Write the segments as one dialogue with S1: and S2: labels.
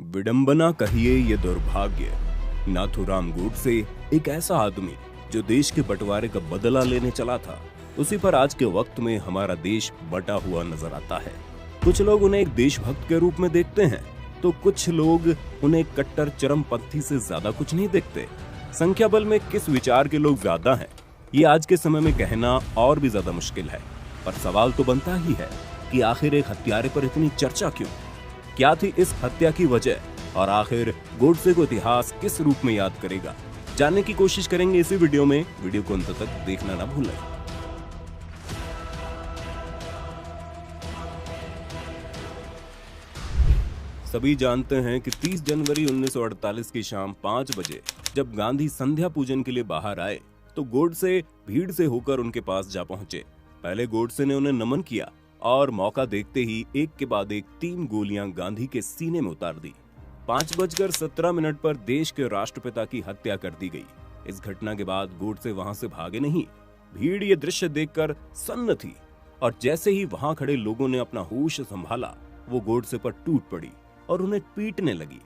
S1: विडंबना कहिए ये दुर्भाग्य। नाथूराम गोडसे एक ऐसा आदमी जो देश के बंटवारे का बदला लेने चला था, उसी पर आज के वक्त में हमारा देश बटा हुआ नजर आता है। कुछ लोग उन्हें एक देशभक्त के रूप में देखते हैं, तो कुछ लोग उन्हें कट्टर चरमपंथी से ज्यादा कुछ नहीं देखते। संख्या बल में किस विचार के लोग ज्यादा हैं, ये आज के समय में कहना और भी ज्यादा मुश्किल है। पर सवाल तो बनता ही है कि आखिर एक हत्यारे पर इतनी चर्चा क्यों? क्या थी इस हत्या की वजह, और आखिर गोडसे को इतिहास किस रूप में याद करेगा, जानने की कोशिश करेंगे इसी वीडियो में। वीडियो को अंत तक देखना ना भूलें। सभी जानते हैं कि 30 जनवरी 1948 की शाम 5 बजे जब गांधी संध्या पूजन के लिए बाहर आए तो गोडसे भीड़ से होकर उनके पास जा पहुंचे। पहले गोडसे ने उन्हें नमन किया और मौका देखते ही एक के बाद एक 3 गोलियां गांधी के सीने में उतार दी। 5:17 पर देश के राष्ट्रपिता की हत्या कर दी गई। इस घटना के बाद गोडसे वहां से भागे नहीं। भीड़ ये दृश्य देखकर सन्न थी और जैसे ही वहां खड़े लोगों ने अपना होश संभाला, वो गोडसे पर टूट पड़ी और उन्हें पीटने लगी।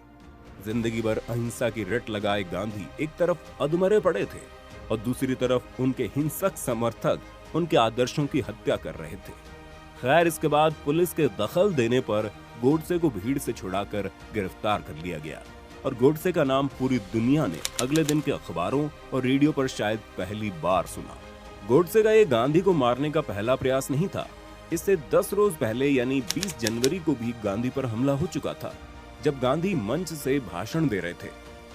S1: जिंदगी भर अहिंसा की रट लगाए गांधी एक तरफ अधमरे पड़े थे और दूसरी तरफ उनके हिंसक समर्थक उनके आदर्शों की हत्या कर रहे थे। खैर, इसके बाद पुलिस के दखल देने पर गोडसे को भीड़ से छुड़ाकर गिरफ्तार कर लिया गया और गोडसे का नाम पूरी दुनिया ने अगले दिन के अखबारों और रेडियो पर शायद पहली बार सुना। गोडसे का ये गांधी को मारने का पहला प्रयास नहीं था। इससे 10 रोज पहले यानी 20 जनवरी को भी गांधी पर हमला हो चुका था। जब गांधी मंच से भाषण दे रहे थे,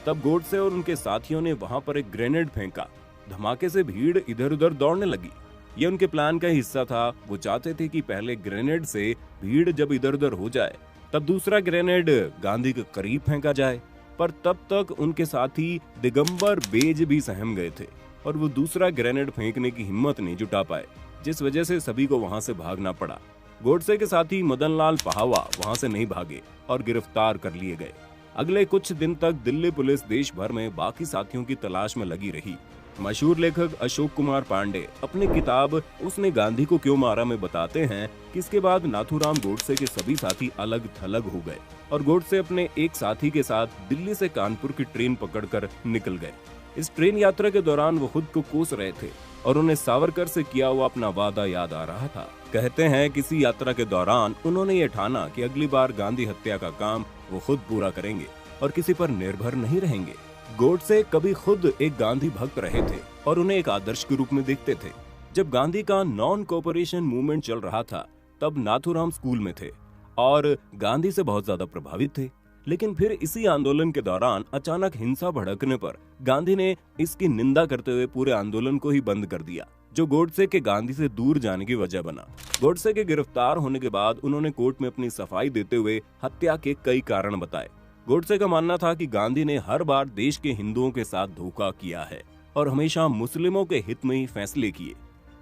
S1: तब गोडसे और उनके साथियों ने वहां पर एक ग्रेनेड फेंका। धमाके से भीड़ इधर उधर दौड़ने लगी। ये उनके प्लान का हिस्सा था। वो चाहते थे कि पहले ग्रेनेड से भीड़ जब इधर उधर हो जाए, तब दूसरा ग्रेनेड गांधी के करीब फेंका जाए। पर तब तक उनके साथी दिगंबर बेज भी सहम गए थे और वो दूसरा ग्रेनेड फेंकने की हिम्मत नहीं जुटा पाए, जिस वजह से सभी को वहां से भागना पड़ा। गोडसे के साथी मदनलाल पहावा वहां से नहीं भागे और गिरफ्तार कर लिए गए। अगले कुछ दिन तक दिल्ली पुलिस देश भर में बाकी साथियों की तलाश में लगी रही। मशहूर लेखक अशोक कुमार पांडे अपनी किताब उसने गांधी को क्यों मारा में बताते हैं कि इसके बाद नाथूराम गोडसे के सभी साथी अलग थलग हो गए और गोडसे अपने एक साथी के साथ दिल्ली से कानपुर की ट्रेन पकड़कर निकल गए। इस ट्रेन यात्रा के दौरान वो खुद को कोस रहे थे और उन्हें सावरकर से किया हुआ अपना वादा याद आ रहा था। कहते हैं किसी यात्रा के दौरान उन्होंने ये ठाना कि अगली बार गांधी हत्या का काम वो खुद पूरा करेंगे और किसी पर निर्भर नहीं रहेंगे। गोडसे कभी खुद एक गांधी भक्त रहे थे और उन्हें एक आदर्श के रूप में देखते थे। जब गांधी का नॉन कोऑपरेशन मूवमेंट चल रहा था, तब नाथूराम स्कूल में थे और गांधी से बहुत ज्यादा प्रभावित थे। लेकिन फिर इसी आंदोलन के दौरान अचानक हिंसा भड़कने पर गांधी ने इसकी निंदा करते हुए पूरे आंदोलन को ही बंद कर दिया, जो गोडसे के गांधी से दूर जाने की वजह बना। गोडसे के गिरफ्तार होने के बाद उन्होंने कोर्ट में अपनी सफाई देते हुए हत्या के कई कारण बताए। गोडसे का मानना था कि गांधी ने हर बार देश के हिंदुओं के साथ धोखा किया है और हमेशा मुस्लिमों के हित में ही फैसले किए।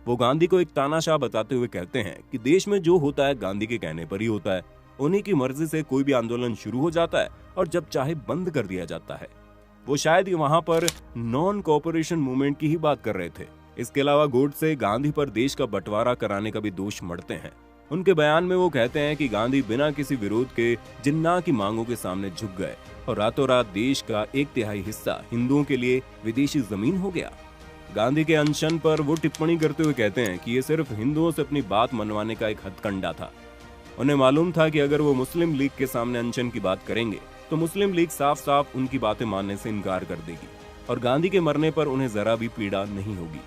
S1: वो गांधी को एक तानाशाह बताते हुए कहते हैं कि देश में जो होता है गांधी के कहने पर ही होता है। उन्हीं की मर्जी से कोई भी आंदोलन शुरू हो जाता है और जब चाहे बंद कर दिया जाता है। वो शायद वहां पर नॉन कोऑपरेशन मूवमेंट की ही बात कर रहे थे। इसके अलावा गोडसे गांधी पर देश का बंटवारा कराने का भी दोष मढ़ते हैं। उनके बयान में वो कहते हैं कि गांधी बिना किसी विरोध के जिन्ना की मांगों के सामने झुक गए और रातों रात देश का 1/3 हिस्सा हिंदुओं के लिए विदेशी जमीन हो गया। गांधी के अनशन पर वो टिप्पणी करते हुए कहते हैं कि ये सिर्फ हिंदुओं से अपनी बात मनवाने का एक हथकंडा था। उन्हें मालूम था कि अगर वो मुस्लिम लीग के सामने अनशन की बात करेंगे तो मुस्लिम लीग साफ साफ उनकी बातें मानने से इनकार कर देगी और गांधी के मरने पर उन्हें जरा भी पीड़ा नहीं होगी।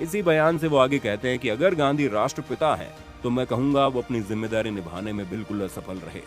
S1: इसी बयान से वो आगे कहते हैं कि अगर गांधी राष्ट्रपिता है तो मैं कहूंगा वो अपनी जिम्मेदारी निभाने में बिल्कुल असफल रहे।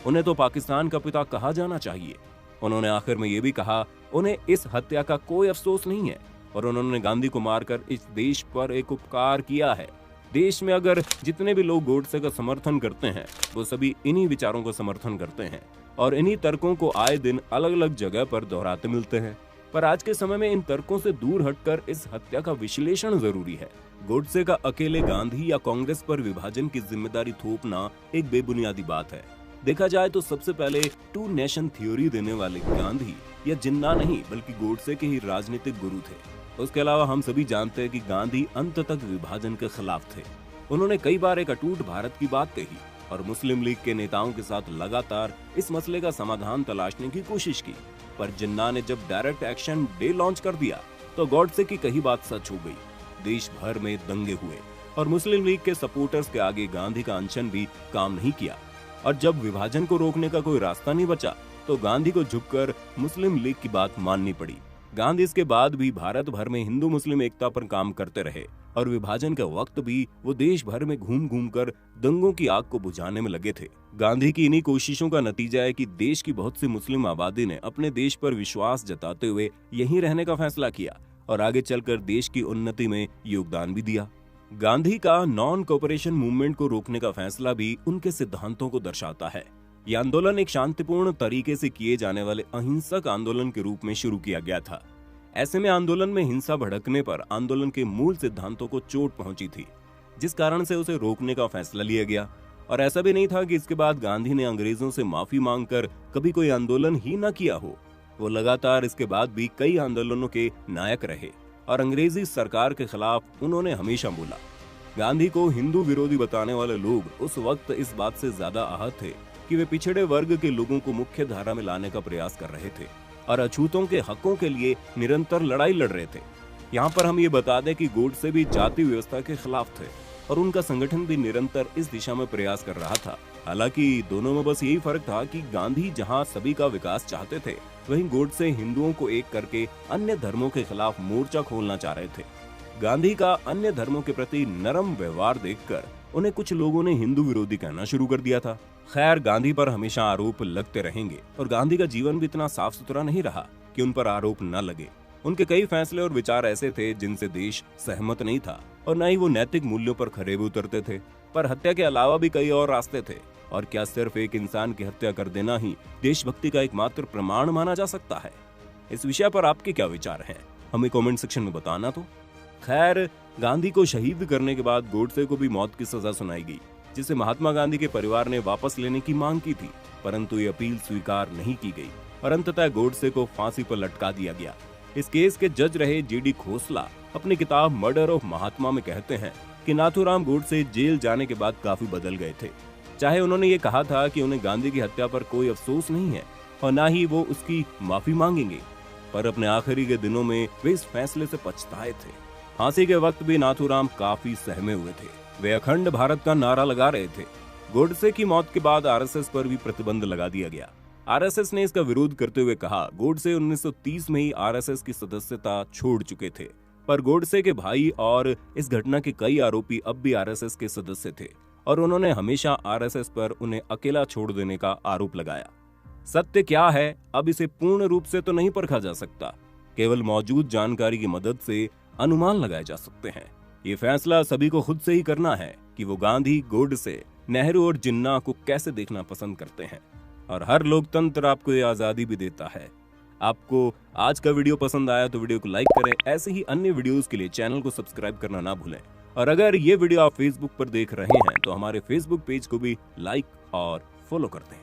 S1: उन्हें तो पाकिस्तान का पिता कहा जाना चाहिए। उन्होंने आखिर में ये भी कहा उन्हें इस हत्या का कोई अफसोस नहीं है और उन्होंने गांधी को मारकर इस देश पर एक उपकार किया है। देश में अगर जितने भी लोग गोडसे का समर्थन करते हैं, वो सभी इन्हीं विचारों को समर्थन करते हैं और इन्हीं तर्कों को आए दिन अलग अलग जगह पर दोहराते मिलते हैं। पर आज के समय में इन तर्कों से दूर हटकर इस हत्या का विश्लेषण जरूरी है। गोडसे का अकेले गांधी या कांग्रेस पर विभाजन की जिम्मेदारी थोपना एक बेबुनियादी बात है। देखा जाए तो सबसे पहले 2 नेशन थ्योरी देने वाले गांधी या जिन्ना नहीं बल्कि गोडसे के ही राजनीतिक गुरु थे। उसके अलावा हम सभी जानते हैं कि गांधी अंत तक विभाजन के खिलाफ थे। उन्होंने कई बार एक अटूट भारत की बात कही और मुस्लिम लीग के नेताओं के साथ लगातार इस मसले का समाधान तलाशने की कोशिश की। पर जिन्ना ने जब डायरेक्ट एक्शन डे लॉन्च कर दिया तो गॉडसे की कही बात सच हो गई। देश भर में दंगे हुए और मुस्लिम लीग के सपोर्टर्स के आगे गांधी का अनशन भी काम नहीं किया। और जब विभाजन को रोकने का कोई रास्ता नहीं बचा तो गांधी को झुककर मुस्लिम लीग की बात माननी पड़ी। गांधी इसके बाद भी भारत भर में हिंदू मुस्लिम एकता पर काम करते रहे और विभाजन के वक्त भी वो देश भर में घूम घूम कर दंगों की आग को बुझाने में लगे थे। गांधी की इन्हीं कोशिशों का नतीजा है कि देश की बहुत सी मुस्लिम आबादी ने अपने देश पर विश्वास जताते हुए यहीं रहने का फैसला किया और आगे चलकर देश की उन्नति में योगदान भी दिया। गांधी का नॉन कोऑपरेशन मूवमेंट को रोकने का फैसला भी उनके सिद्धांतों को दर्शाता है। यह आंदोलन एक शांतिपूर्ण तरीके से किए जाने वाले अहिंसक आंदोलन के रूप में शुरू किया गया था। ऐसे में आंदोलन में हिंसा भड़कने पर आंदोलन के मूल सिद्धांतों को चोट पहुंची थी, जिस कारण से उसे रोकने का फैसला लिया गया। और ऐसा भी नहीं था कि इसके बाद गांधी ने अंग्रेजों से माफी मांगकर कभी कोई आंदोलन ही न किया हो। वो लगातार इसके बाद भी कई आंदोलनों के नायक रहे और अंग्रेजी सरकार के खिलाफ उन्होंने हमेशा बोला। गांधी को हिंदू विरोधी बताने वाले लोग उस वक्त इस बात से ज्यादा आहत थे कि वे पिछड़े वर्ग के लोगों को मुख्य धारा में लाने का प्रयास कर रहे थे और अछूतों के हकों के लिए निरंतर लड़ाई लड़ रहे थे। यहाँ पर हम ये बता दें कि गोडसे भी जाति व्यवस्था के खिलाफ थे और उनका संगठन भी निरंतर इस दिशा में प्रयास कर रहा था। हालांकि दोनों में बस यही फर्क था कि गांधी जहाँ सभी का विकास चाहते थे, वहीं गोडसे हिंदुओं को एक करके अन्य धर्मों के खिलाफ मोर्चा खोलना चाह रहे थे। गांधी का अन्य धर्मों के प्रति नरम व्यवहार देखकर उन्हें कुछ लोगों ने हिंदू विरोधी कहना शुरू कर दिया था। खैर, गांधी पर हमेशा आरोप लगते रहेंगे और गांधी का जीवन भी इतना साफ सुथरा नहीं रहा कि उन पर आरोप न लगे। उनके कई फैसले और विचार ऐसे थे जिनसे देश सहमत नहीं था और न ही वो नैतिक मूल्यों पर खरे भी उतरते थे। पर हत्या के अलावा भी कई और रास्ते थे। और क्या सिर्फ एक इंसान की हत्या कर देना ही देशभक्ति का एकमात्र प्रमाण माना जा सकता है? इस विषय पर आपके क्या विचार हैं? हमें कमेंट सेक्शन में बताना। तो खैर, गांधी को शहीद करने के बाद गोडसे को भी मौत की सजा सुनाई गई, जिसे महात्मा गांधी के परिवार ने वापस लेने की मांग की थी, परंतु ये अपील स्वीकार नहीं की गई और अंततः गोडसे को फांसी पर लटका दिया गया। इस केस के जज रहे जीडी खोसला अपनी किताब मर्डर ऑफ महात्मा में कहते हैं कि नाथूराम गोडसे जेल जाने के बाद काफी बदल गए थे। चाहे उन्होंने ये कहा था कि उन्हें गांधी की हत्या पर कोई अफसोस नहीं है और न ही वो उसकी माफी मांगेंगे, पर अपने आखिरी के दिनों में वे इस फैसले से पछताए थे। फांसी के वक्त भी नाथूराम काफी सहमे हुए थे। वे अखंड भारत का नारा लगा रहे थे। गोडसे की मौत के बाद आरएसएस पर भी प्रतिबंध लगा दिया गया। आरएसएस ने इसका विरोध करते हुए कहा, गोडसे 1930 में ही आरएसएस की सदस्यता छोड़ चुके थे। पर गोडसे के भाई और इस घटना के कई आरोपी अब भी आरएसएस के सदस्य थे और उन्होंने हमेशा आरएसएस पर उन्हें अकेला छोड़ देने का आरोप लगाया। सत्य क्या है, अब इसे पूर्ण रूप से तो नहीं परखा जा सकता। केवल मौजूद जानकारी की मदद से अनुमान लगाए जा सकते हैं। ये फैसला सभी को खुद से ही करना है कि वो गांधी, गोडसे, नेहरू और जिन्ना को कैसे देखना पसंद करते हैं। और हर लोकतंत्र आपको ये आजादी भी देता है। आपको आज का वीडियो पसंद आया तो वीडियो को लाइक करें। ऐसे ही अन्य वीडियोस के लिए चैनल को सब्सक्राइब करना ना भूलें। और अगर ये वीडियो आप फेसबुक पर देख रहे हैं तो हमारे फेसबुक पेज को भी लाइक और फॉलो कर दें।